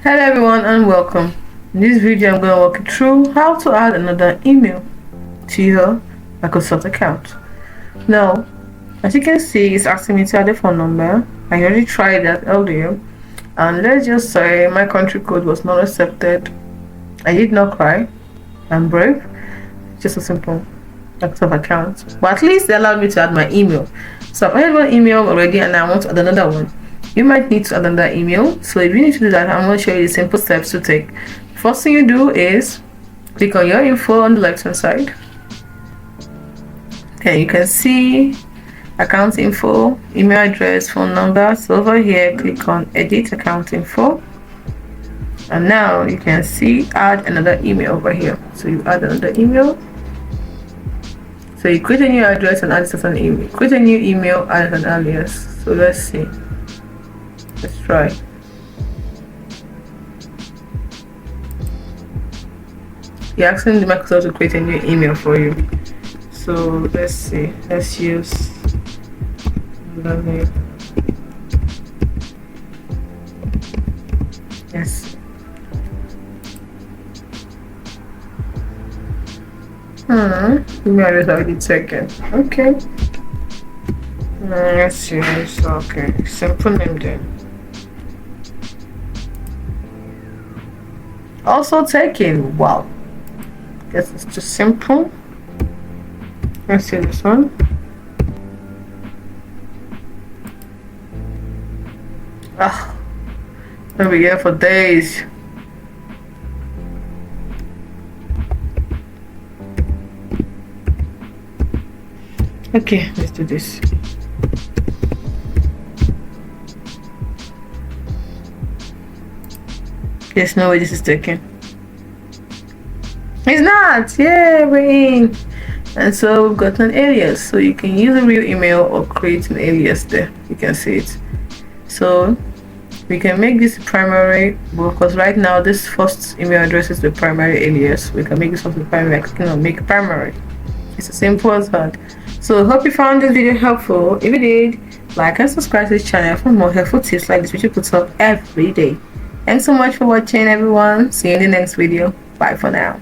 Hello everyone and welcome. In this video I'm going to walk you through how to add another email to your Microsoft account. Now, as you can see, it's asking me to add a phone number. I already tried that earlier, and let's just say my country code was not accepted. I did not cry. I'm brave. Just a simple Microsoft account, but at least they allowed me to add my email. So I have one email already and I want to add another one. You might need to add another email, so if you need to do that, I'm going to show you the simple steps to take. First thing you do is click on your info on the left hand side. Okay, you can see account info, email address, phone number. So over here, click on edit account info, and now you can see add another email over here. So you add another email. So you create a new address and add it as an email. Create a new email, add an alias. So let's see. Let's try. You're asking the Microsoft to create a new email for you. So let's see. Let's use yes. Email address already taken. Okay. Let's use okay. Simple name then. Also taken. Wow. Guess it's just simple. Let's see this one. I'll be here for days. Okay, let's do this. There's no way this is taken. It's not! Yeah, we're in. And so we've got an alias. So you can use a real email or create an alias there. You can see it. So we can make this primary, because right now this first email address is the primary alias. We can make this one the primary. Clicking on make primary. It's as simple as that. So I hope you found this video helpful. If you did, like and subscribe to this channel for more helpful tips like this which we put up every day. Thanks so much for watching everyone. See you in the next video. Bye for now.